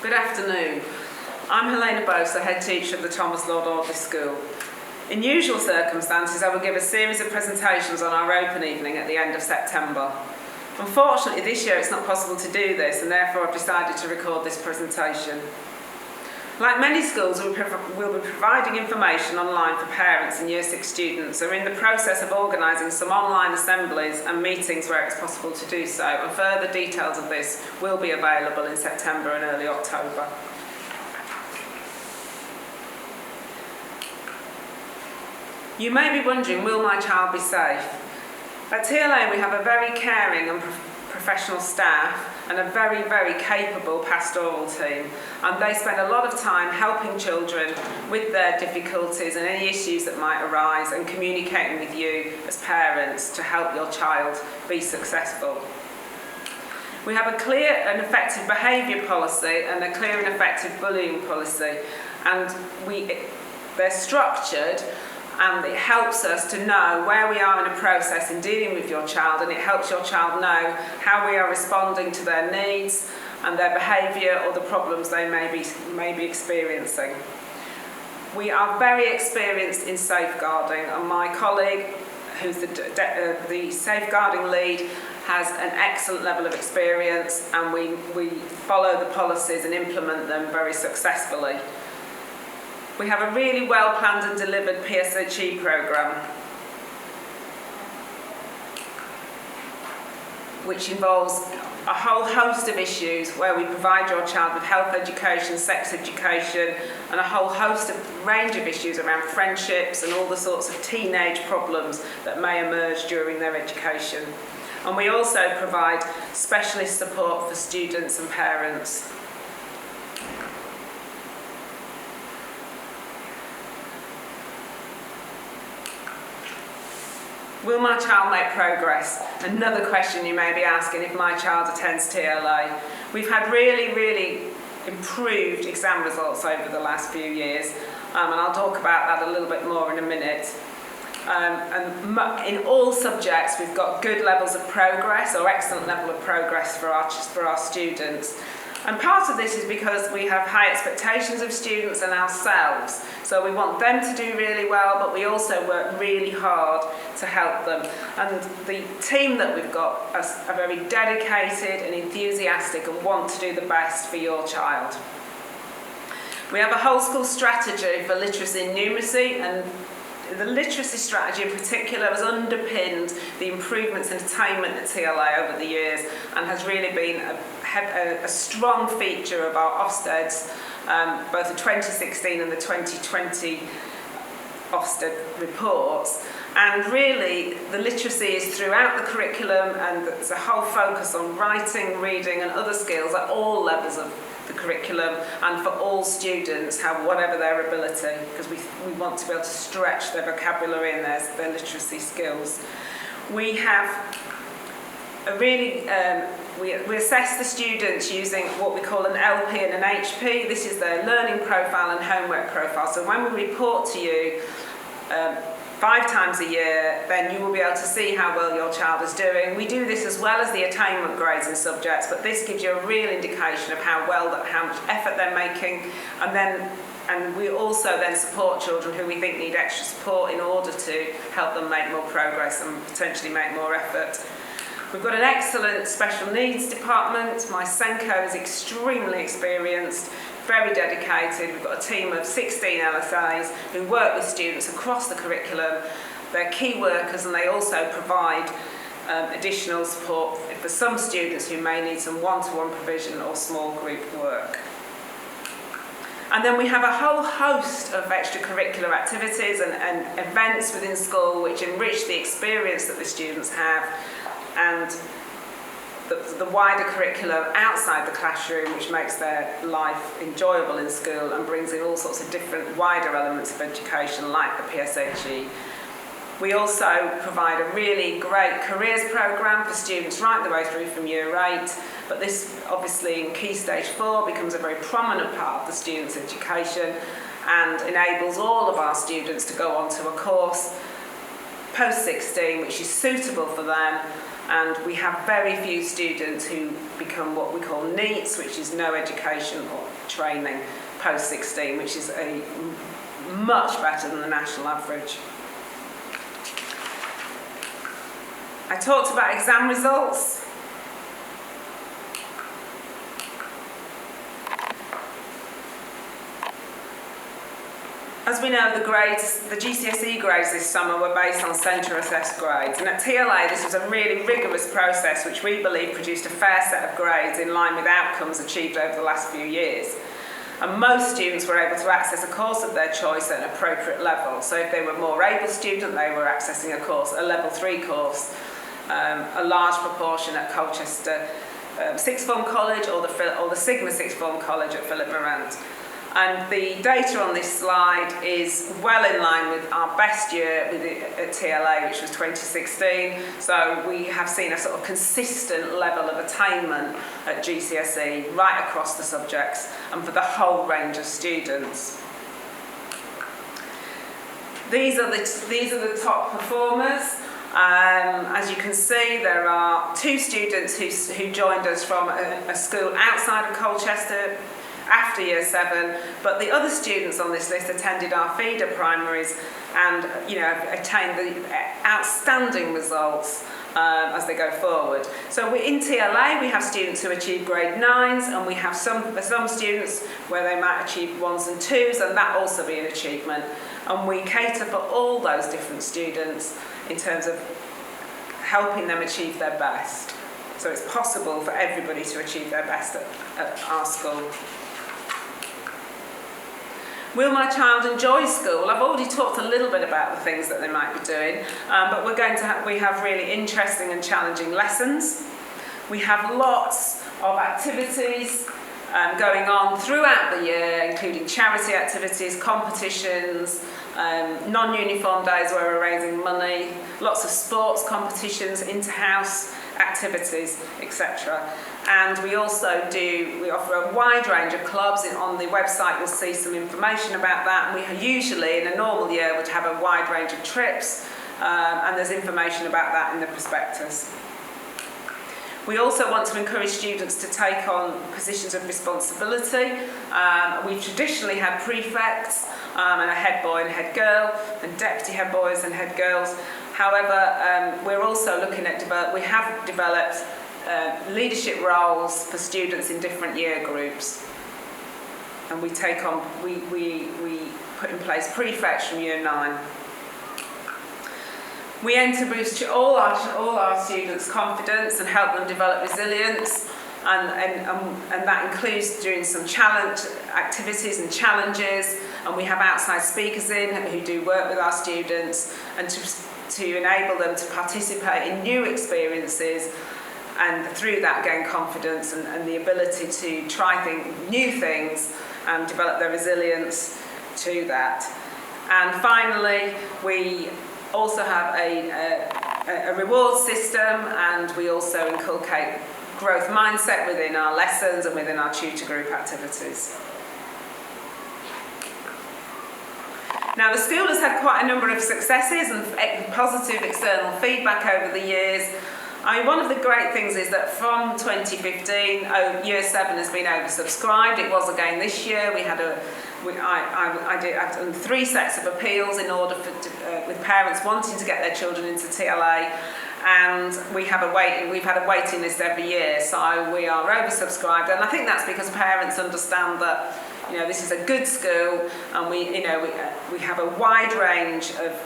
Good afternoon. I'm Helena Bose, the head teacher of the Thomas Lord Audley School. In usual circumstances, I would give a series of presentations on our open evening at the end of September. Unfortunately, this year it's not possible to do this, and therefore I've decided to record this presentation. Like many schools, we'll be providing information online for parents and Year 6 students who are in the process of organising some online assemblies and meetings where it's possible to do so, and further details of this will be available in September and early October. You may be wondering, will my child be safe? At TLA we have a very caring and professional staff and a very, very capable pastoral team, and they spend a lot of time helping children with their difficulties and any issues that might arise, and communicating with you as parents to help your child be successful. We have a clear and effective behaviour policy and a clear and effective bullying policy, and they're structured, and it helps us to know where we are in a process in dealing with your child, and it helps your child know how we are responding to their needs and their behaviour or the problems they may be experiencing. We are very experienced in safeguarding, and my colleague, who's the safeguarding lead, has an excellent level of experience, and we follow the policies and implement them very successfully. We have a really well planned and delivered PSHE programme, which involves a whole host of issues where we provide your child with health education, sex education, and a whole host of range of issues around friendships and all the sorts of teenage problems that may emerge during their education. And we also provide specialist support for students and parents. Will my child make progress? Another question you may be asking if my child attends TLA. We've had really, really improved exam results over the last few years, and I'll talk about that a little bit more in a minute. And in all subjects we've got good levels of progress, or excellent level of progress for our students. And part of this is because we have high expectations of students and ourselves. So we want them to do really well, but we also work really hard to help them. And the team that we've got are very dedicated and enthusiastic and want to do the best for your child. We have a whole school strategy for literacy and numeracy, and the literacy strategy in particular has underpinned the improvements in attainment at TLA over the years, and has really been a strong feature of our Ofsteds, both the 2016 and the 2020 Ofsted reports. And really, the literacy is throughout the curriculum, and there's a whole focus on writing, reading and other skills at all levels of the curriculum, and for all students, have whatever their ability, because we want to be able to stretch their vocabulary and their literacy skills. We have a really, we assess the students using what we call an LP and an HP. This is their learning profile and homework profile. So when we report to you 5 times a year, then you will be able to see how well your child is doing. We do this as well as the attainment grades in subjects, but this gives you a real indication of how much effort they're making, and we also then support children who we think need extra support in order to help them make more progress and potentially make more effort. We've got an excellent special needs department. My Senko is extremely experienced, very dedicated. We've got a team of 16 LSAs who work with students across the curriculum. They're key workers, and they also provide additional support for some students who may need some one-to-one provision or small group work. And then we have a whole host of extracurricular activities and events within school which enrich the experience that the students have, and the wider curriculum outside the classroom, which makes their life enjoyable in school and brings in all sorts of different wider elements of education, like the PSHE. We also provide a really great careers programme for students right the way through from Year 8, but this obviously in Key Stage 4 becomes a very prominent part of the student's education and enables all of our students to go on to a course post-16, which is suitable for them, and we have very few students who become what we call NEETs, which is no education or training post-16, which is much better than the national average. I talked about exam results. As we know, the GCSE grades this summer were based on centre assessed grades, and at TLA this was a really rigorous process which we believe produced a fair set of grades in line with outcomes achieved over the last few years. And most students were able to access a course of their choice at an appropriate level. So if they were a more able student, they were accessing a level 3 course, a large proportion at Colchester Sixth Form College or the Sigma Sixth Form College at Philip Morant. And the data on this slide is well in line with our best year at TLA, which was 2016. So we have seen a sort of consistent level of attainment at GCSE right across the subjects and for the whole range of students. These are the top performers. As you can see, there are 2 students who joined us from a school outside of Colchester after year 7, but the other students on this list attended our feeder primaries and attained the outstanding results as they go forward. So in TLA we have students who achieve grade 9s, and we have some students where they might achieve 1s and 2s, and that also be an achievement. And we cater for all those different students in terms of helping them achieve their best. So it's possible for everybody to achieve their best at our school. Will my child enjoy school? I've already talked a little bit about the things that they might be doing, but we have really interesting and challenging lessons. We have lots of activities going on throughout the year, including charity activities, competitions, non-uniform days where we're raising money, lots of sports competitions, inter-house activities, etc. And we also offer a wide range of clubs. On the website you'll see some information about that. And we usually, in a normal year, would have a wide range of trips, and there's information about that in the prospectus. We also want to encourage students to take on positions of responsibility. We've traditionally had prefects and a head boy and head girl, and deputy head boys and head girls. However, we're also looking at we have developed leadership roles for students in different year groups, and we put in place prefects from year 9. We aim to boost all our students' confidence and help them develop resilience, and that includes doing some challenge activities and challenges, and we have outside speakers in who do work with our students and to enable them to participate in new experiences, and through that gain confidence and the ability to try new things and develop their resilience to that. And finally, we also have a reward system, and we also inculcate growth mindset within our lessons and within our tutor group activities. Now, the school has had quite a number of successes and positive external feedback over the years. I mean, one of the great things is that from 2015, Year 7 has been oversubscribed. It was again this year. I've done 3 sets of appeals in order with parents wanting to get their children into TLA, and we've had a waiting list every year, so we are oversubscribed, and I think that's because parents understand that this is a good school, and we have a wide range of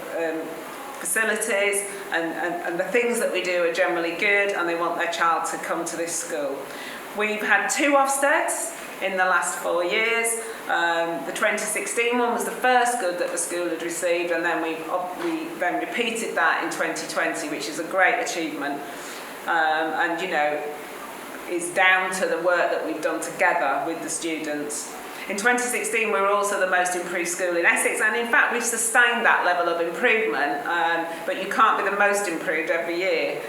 facilities, and the things that we do are generally good, and they want their child to come to this school. We've had 2 Ofsteds in the last 4 years. The 2016 one was the first good that the school had received, and then we then repeated that in 2020, which is a great achievement, and is down to the work that we've done together with the students. In 2016 we were also the most improved school in Essex, and in fact we've sustained that level of improvement, but you can't be the most improved every year.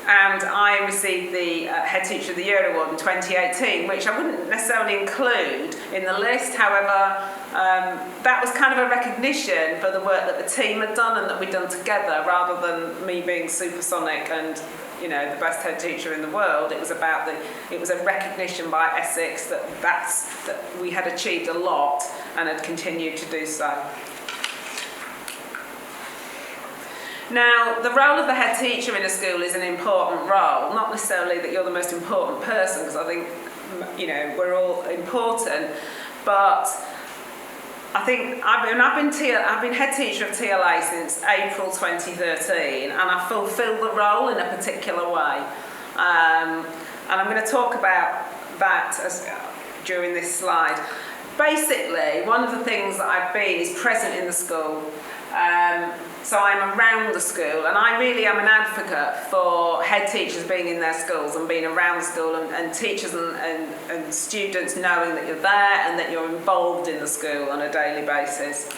And I received the Head Teacher of the Year award in 2018, which I wouldn't necessarily include in the list. However, that was kind of a recognition for the work that the team had done and that we'd done together, rather than me being supersonic and, you know, the best head teacher in the world. It was a recognition by Essex that we had achieved a lot and had continued to do so. Now, the role of the head teacher in a school is an important role, not necessarily that you're the most important person, because I think, you know, we're all important, but I think I've been head teacher of TLA since April 2013, and I fulfil the role in a particular way. And I'm going to talk about that during this slide. Basically, one of the things that I've been is present in the school. So I'm around the school, and I really am an advocate for head teachers being in their schools and being around the school, and teachers and students knowing that you're there and that you're involved in the school on a daily basis.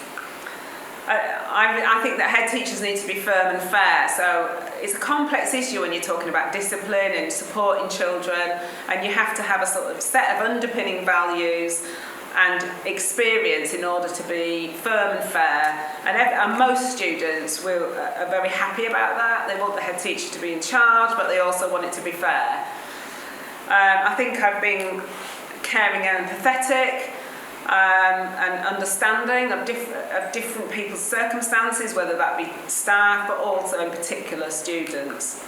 I think that head teachers need to be firm and fair. So it's a complex issue when you're talking about discipline and supporting children, and you have to have a sort of set of underpinning values and experience in order to be firm and fair. And most students are very happy about that. They want the head teacher to be in charge, but they also want it to be fair. I think I've been caring and empathetic, and understanding of different people's circumstances, whether that be staff, but also in particular students.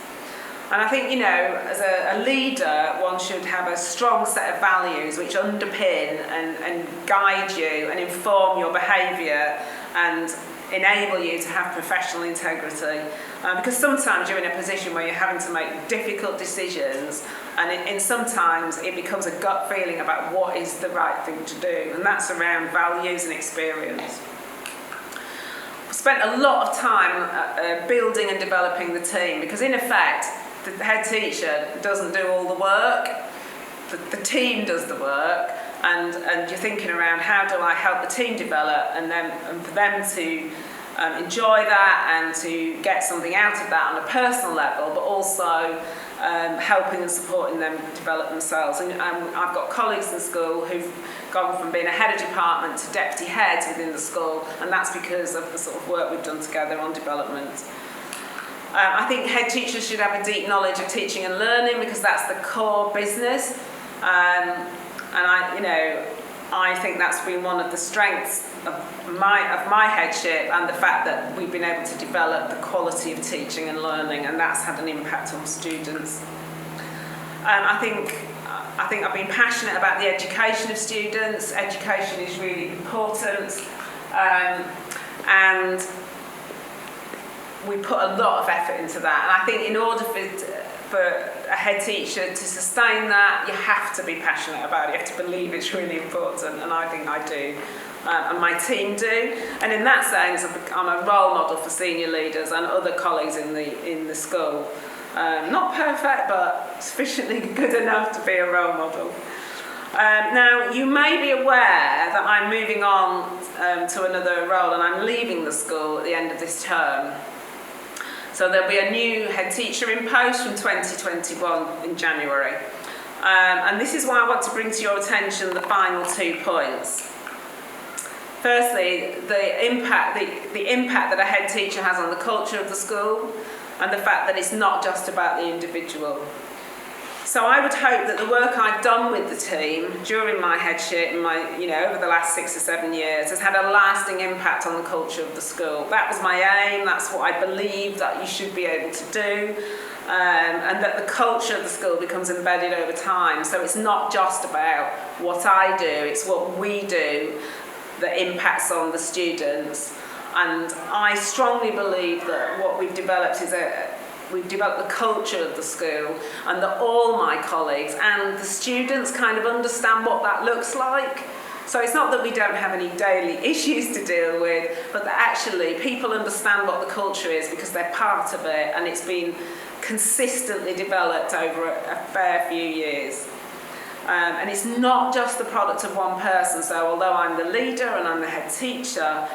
And I think, you know, as a leader, one should have a strong set of values which underpin and guide you and inform your behaviour and enable you to have professional integrity. Because sometimes you're in a position where you're having to make difficult decisions, and sometimes it becomes a gut feeling about what is the right thing to do, and that's around values and experience. I spent a lot of time building and developing the team, because in effect, the head teacher doesn't do all the work, the team does the work, and you're thinking around how do I help the team develop, and for them to enjoy that and to get something out of that on a personal level, but also helping and supporting them develop themselves. And I've got colleagues in school who've gone from being a head of department to deputy heads within the school, and that's because of the sort of work we've done together on development. I think head teachers should have a deep knowledge of teaching and learning, because that's the core business. And I think that's been one of the strengths of my headship, and the fact that we've been able to develop the quality of teaching and learning, and that's had an impact on students. I think I've been passionate about the education of students. Education is really important, and we put a lot of effort into that. And I think in order for a head teacher to sustain that, you have to be passionate about it. You have to believe it's really important, and I think I do, and my team do. And in that sense, I'm a role model for senior leaders and other colleagues in the school. Not perfect, but sufficiently good enough to be a role model. Now, you may be aware that I'm moving on to another role, and I'm leaving the school at the end of this term. So there'll be a new head teacher in post from 2021 in January. And this is why I want to bring to your attention the final 2 points. Firstly, the impact that a head teacher has on the culture of the school, and the fact that it's not just about the individual. So I would hope that the work I've done with the team during my headship and over the last 6 or 7 years has had a lasting impact on the culture of the school. That was my aim, that's what I believe that you should be able to do, and that the culture of the school becomes embedded over time. So it's not just about what I do, it's what we do that impacts on the students. And I strongly believe that what we've developed is we've developed the culture of the school, and that all my colleagues and the students kind of understand what that looks like. So it's not that we don't have any daily issues to deal with, but that actually people understand what the culture is because they're part of it, and it's been consistently developed over a fair few years. And it's not just the product of one person. So although I'm the leader and I'm the head teacher,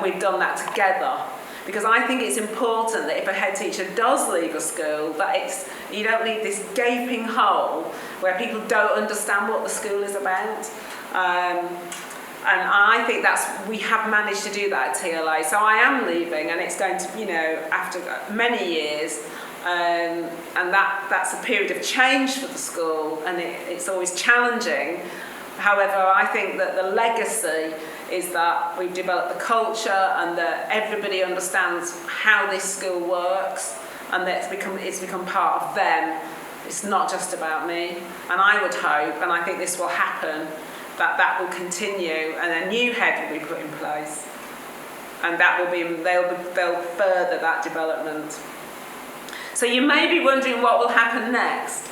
we've done that together. because I think it's important that if a head teacher does leave a school, that you don't leave this gaping hole where people don't understand what the school is about. And I think we have managed to do that at TLA. So I am leaving, and it's going to, after many years, and that's a period of change for the school, and it's always challenging. However, I think that the legacy is that we've developed the culture and that everybody understands how this school works, and that it's become part of them. It's not just about me. And I would hope, and I think this will happen, that will continue, and a new head will be put in place, and they'll further that development. So you may be wondering what will happen next.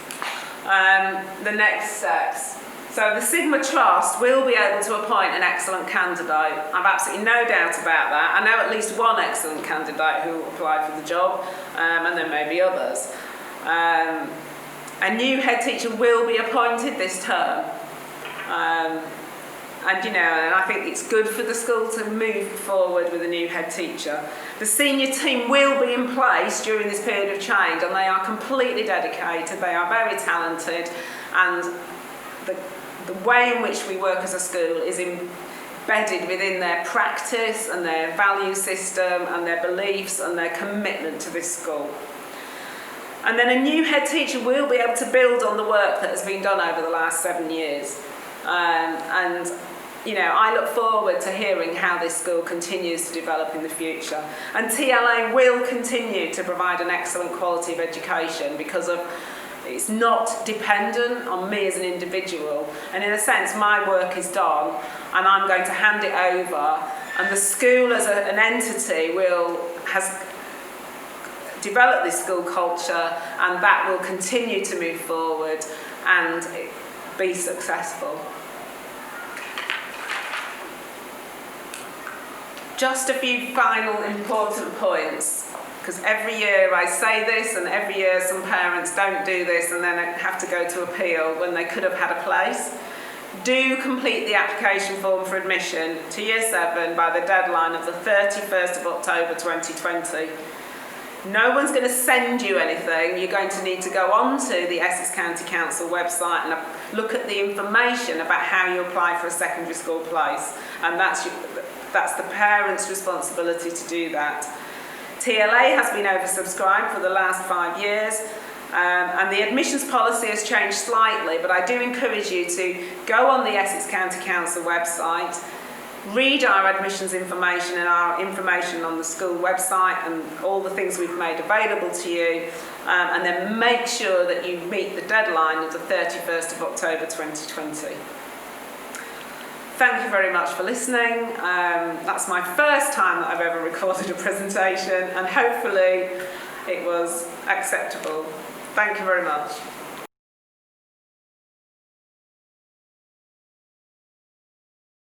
The next steps. So the Sigma Trust will be able to appoint an excellent candidate. I've absolutely no doubt about that. I know at least one excellent candidate who applied for the job, and there may be others. A new head teacher will be appointed this term. And I think it's good for the school to move forward with a new head teacher. The senior team will be in place during this period of change, and they are completely dedicated, they are very talented, and the way in which we work as a school is embedded within their practice and their value system and their beliefs and their commitment to this school. And then a new head teacher will be able to build on the work that has been done over the last 7 years. I look forward to hearing how this school continues to develop in the future. And TLA will continue to provide an excellent quality of education because it's not dependent on me as an individual. And in a sense, my work is done, and I'm going to hand it over. And the school as an entity has developed this school culture, and that will continue to move forward and be successful. Just a few final important points, because every year I say this, and every year some parents don't do this and then have to go to appeal when they could have had a place. Do complete the application form for admission to Year 7 by the deadline of the 31st of October 2020. No one's going to send you anything. You're going to need to go onto the Essex County Council website and look at the information about how you apply for a secondary school place, and that's the parents' responsibility to do that. TLA has been oversubscribed for the last 5 years, and the admissions policy has changed slightly, but I do encourage you to go on the Essex County Council website, read our admissions information and our information on the school website and all the things we've made available to you, and then make sure that you meet the deadline of the 31st of October 2020. Thank you very much for listening. That's my first time that I've ever recorded a presentation, and hopefully it was acceptable. Thank you very much.